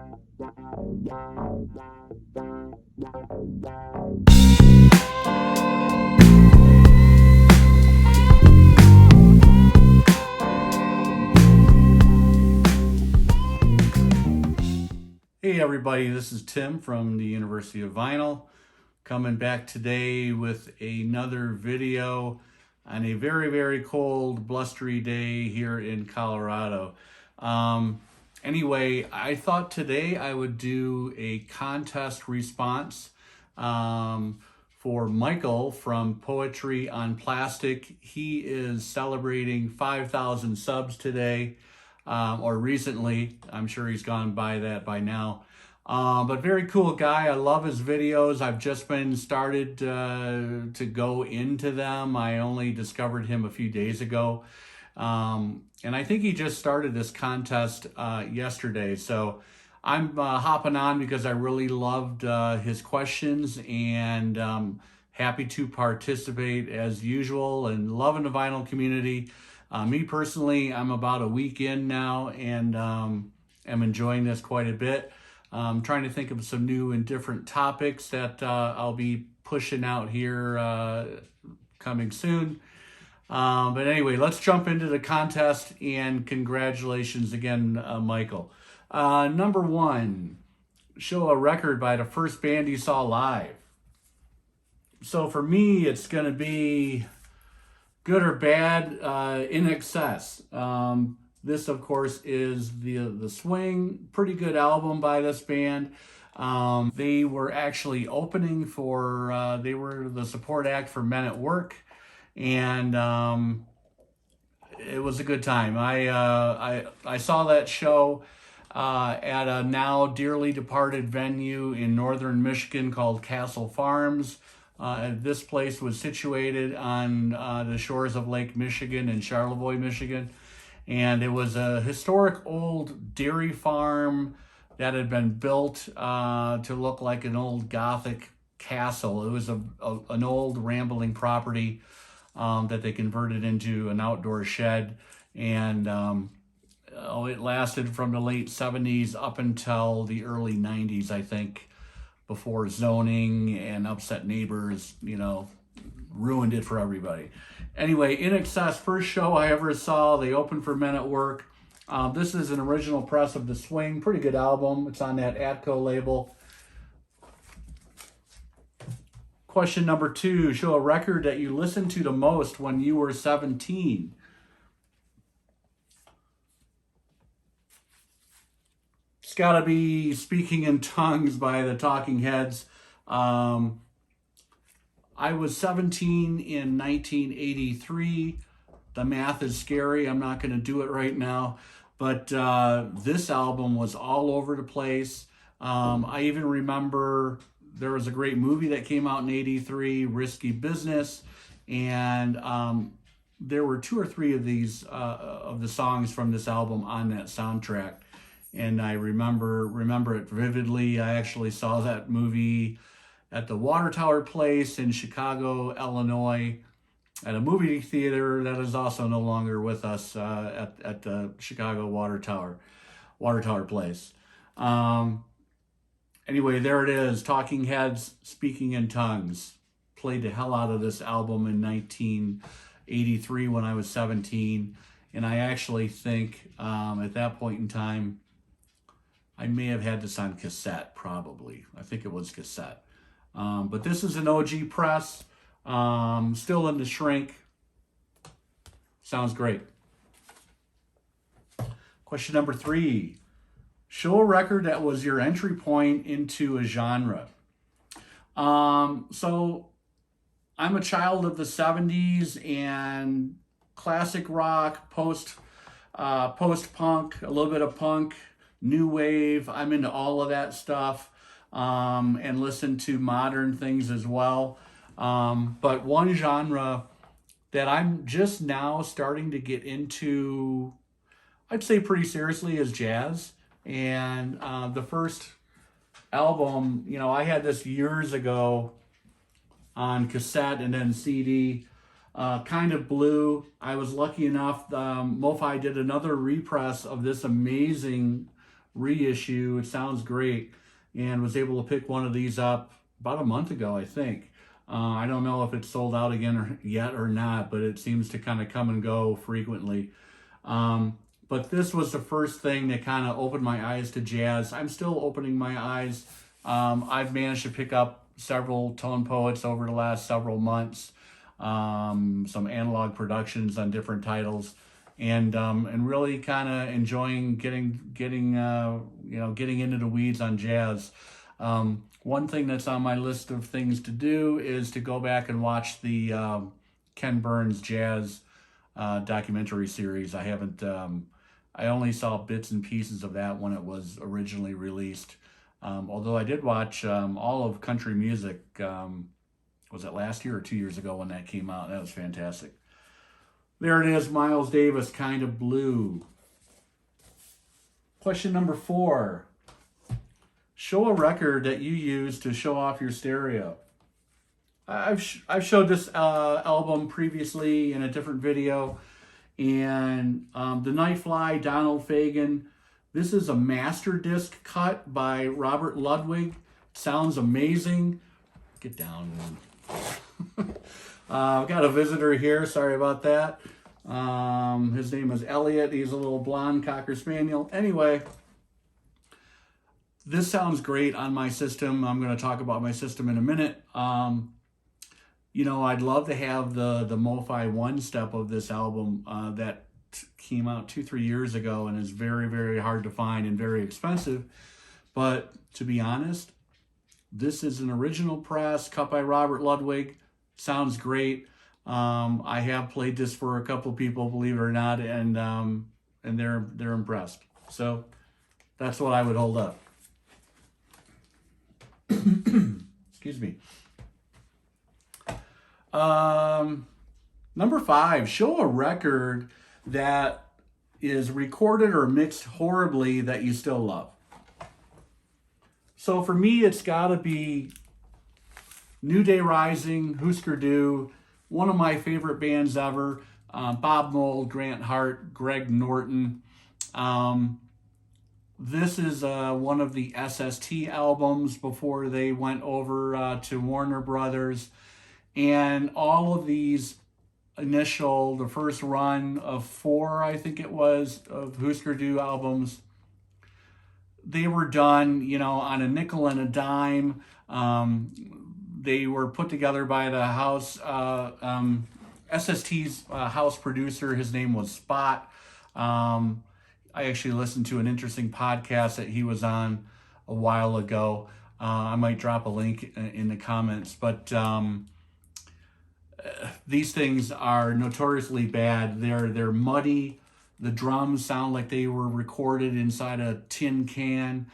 Hey everybody, this is Tim from the University of Vinyl, coming back today with another video on a very cold, blustery day here in Colorado. Anyway, I thought today I would do a contest response for Michael from Poetry on Plastic. He is celebrating 5,000 subs today. Or recently. I'm sure he's gone by that by now. But very cool guy. I love his videos. I've just been started to go into them. I only discovered him a few days ago. And I think he just started this contest yesterday. So I'm hopping on because I really loved his questions, and happy to participate as usual, and loving the vinyl community. Me personally, I'm about a week in now, and am enjoying this quite a bit. I'm trying to think of some new and different topics that I'll be pushing out here coming soon. But anyway, let's jump into the contest, and congratulations again, Michael. Number one, show a record by the first band you saw live. So for me, it's going to be good or bad, In Excess. This, of course, is the Swing. Pretty good album by this band. They were actually opening for, they were the support act for Men at Work, and it was a good time. I saw that show at a now dearly departed venue in northern Michigan called Castle Farms. This place was situated on the shores of Lake Michigan in Charlevoix, Michigan. And it was a historic old dairy farm that had been built to look like an old Gothic castle. It was an old rambling property that they converted into an outdoor shed. And it lasted from the late 70s up until the early 90s, I think, before zoning and upset neighbors, ruined it for everybody. Anyway, In Excess, first show I ever saw. They opened for Men at Work. This is an original press of The Swing. Pretty good album. It's on that Atco label. Question number two, show a record that you listened to the most when you were 17. It's got to be Speaking in Tongues by the Talking Heads. I was 17 in 1983. The math is scary. I'm not going to do it right now. But this album was all over the place. I even remember there was a great movie that came out in 83, Risky Business. And there were two or three of these, of the songs from this album on that soundtrack. And I remember it vividly. I actually saw that movie at the Water Tower Place in Chicago, Illinois, at a movie theater that is also no longer with us at the Chicago Water Tower Place. Anyway, there it is. Talking Heads, Speaking in Tongues. Played the hell out of this album in 1983 when I was 17. And I actually think at that point in time, I may have had this on cassette, probably. I think it was cassette. But this is an OG press, still in the shrink. Sounds great. Question number three, show a record that was your entry point into a genre. So I'm a child of the 70s and classic rock, post-punk, a little bit of punk, new wave. I'm into all of that stuff. And listen to modern things as well. But one genre that I'm just now starting to get into, I'd say pretty seriously, is jazz. And the first album, I had this years ago on cassette and then CD, Kind of Blue. I was lucky enough, MoFi did another repress of this amazing reissue. It sounds great, and was able to pick one of these up about a month ago, I think. I don't know if it's sold out again yet or not, but it seems to kind of come and go frequently. But this was the first thing that kind of opened my eyes to jazz. I'm still opening my eyes. I've managed to pick up several tone poets over the last several months, some analog productions on different titles, and really kind of enjoying getting into the weeds on jazz. One thing that's on my list of things to do is to go back and watch the Ken Burns jazz documentary series. I haven't. I only saw bits and pieces of that when it was originally released. Although I did watch all of country music. Was it last year or 2 years ago when that came out? That was fantastic. There it is, Miles Davis, Kind of Blue. Question number 4. Show a record that you use to show off your stereo. I've showed this album previously in a different video. And The Nightfly, Donald Fagen. This is a master disc cut by Robert Ludwig. Sounds amazing. Get down. I've got a visitor here. Sorry about that. His name is Elliot. He's a little blonde Cocker Spaniel. Anyway, this sounds great on my system. I'm going to talk about my system in a minute. I'd love to have the MoFi one step of this album that came out 2-3 years ago and is very, very hard to find and very expensive. But to be honest, this is an original press cut by Robert Ludwig. Sounds great. I have played this for a couple of people, believe it or not, and they're impressed. So that's what I would hold up. Excuse me. Number 5, show a record that is recorded or mixed horribly that you still love. So for me, it's got to be New Day Rising, Husker Du, one of my favorite bands ever. Bob Mould, Grant Hart, Greg Norton. This is one of the SST albums before they went over to Warner Brothers. And all of these the first run of 4, I think it was, of Husker Du albums, they were done, on a nickel and a dime. They were put together by the house, SST's house producer. His name was Spot. I actually listened to an interesting podcast that he was on a while ago. I might drop a link in the comments, but these things are notoriously bad. They're muddy. The drums sound like they were recorded inside a tin can.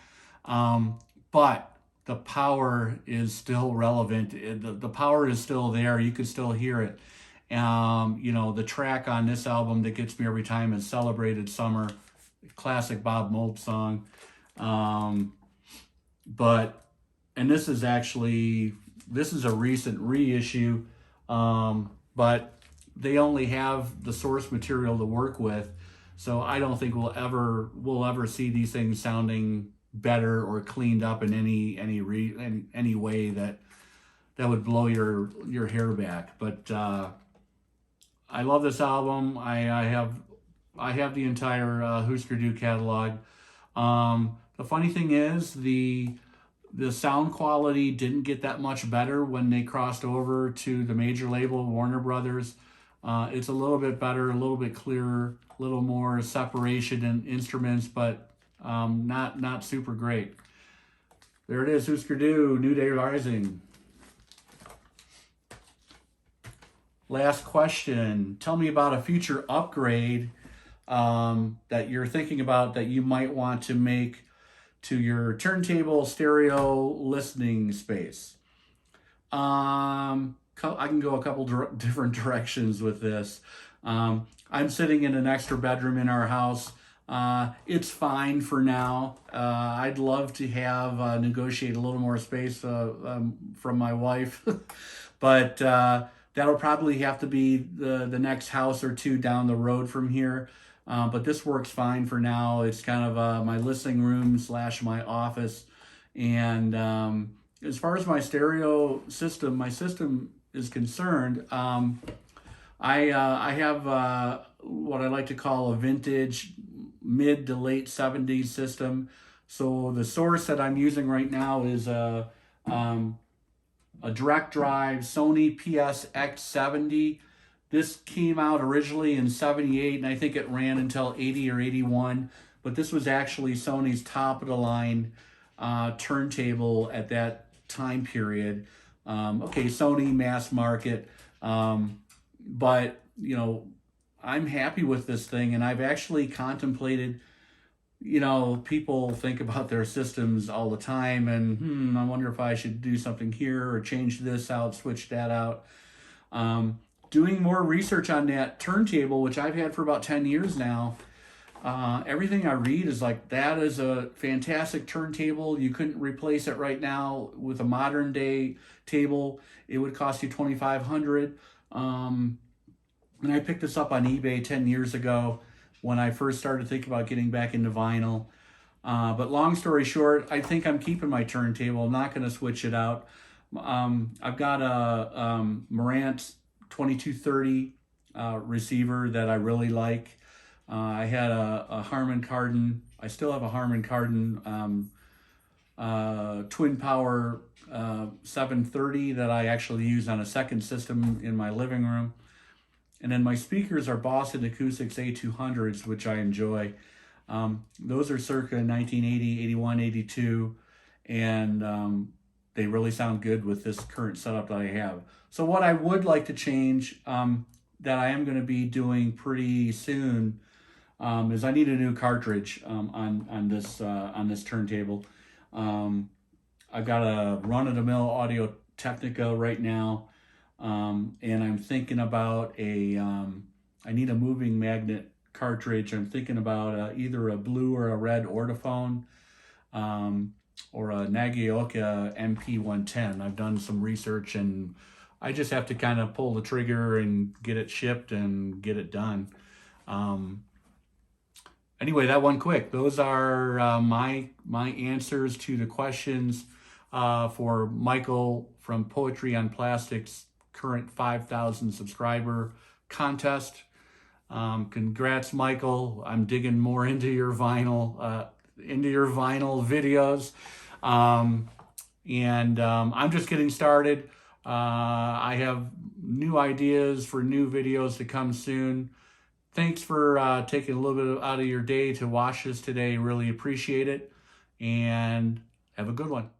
But the power is still relevant. The power is still there. You can still hear it. The track on this album that gets me every time is Celebrated Summer, classic Bob Mould song. And this is a recent reissue. But they only have the source material to work with, so I don't think we'll ever see these things sounding better or cleaned up in any way that would blow your hair back. But I love this album. I have the entire Husker Du catalog. The funny thing is the sound quality didn't get that much better when they crossed over to the major label, Warner Brothers. It's a little bit better, a little bit clearer, a little more separation in instruments, but not super great. There it is, Husker Du, New Day Rising. Last question. Tell me about a future upgrade that you're thinking about that you might want to make to your turntable stereo listening space. I can go a couple different directions with this. I'm sitting in an extra bedroom in our house. It's fine for now. I'd love to have negotiate a little more space from my wife, but that'll probably have to be the next house or two down the road from here. but this works fine for now. It's kind of my listening room / my office. And as far as my stereo system, my system is concerned, I have what I like to call a vintage mid to late 70s system. So the source that I'm using right now is a direct drive Sony PSX70. This came out originally in 78, and I think it ran until 80 or 81. But this was actually Sony's top of the line turntable at that time period. Okay, Sony mass market. But, you know, I'm happy with this thing, and I've actually contemplated, you know, people think about their systems all the time, and I wonder if I should do something here or change this out, switch that out. Doing more research on that turntable, which I've had for about 10 years now, everything I read is like, that is a fantastic turntable. You couldn't replace it right now with a modern day table. It would cost you $2,500. And I picked this up on eBay 10 years ago when I first started thinking about getting back into vinyl. But long story short, I think I'm keeping my turntable. I'm not going to switch it out. I've got a Marantz 2230 receiver that I really like. I had a Harman Kardon. I still have a Harman Kardon twin power 730 that I actually use on a second system in my living room. And then my speakers are Boston Acoustics A200s, which I enjoy. Those are circa 1980, 81, 82, and they really sound good with this current setup that I have. So what I would like to change, that I am going to be doing pretty soon, is I need a new cartridge on this turntable. I've got a run-of-the-mill Audio Technica right now. And I'm thinking about I need a moving magnet cartridge. I'm thinking about either a blue or a red Ortophone, or a Nagaoka MP110. I've done some research, and I just have to kind of pull the trigger and get it shipped and get it done. Anyway, that one quick. Those are my answers to the questions for Michael from Poetry on Plastic's current 5,000 subscriber contest. Congrats, Michael. I'm digging more into your vinyl videos. I'm just getting started. I have new ideas for new videos to come soon. Thanks for taking a little bit out of your day to watch this today. Really appreciate it. And have a good one.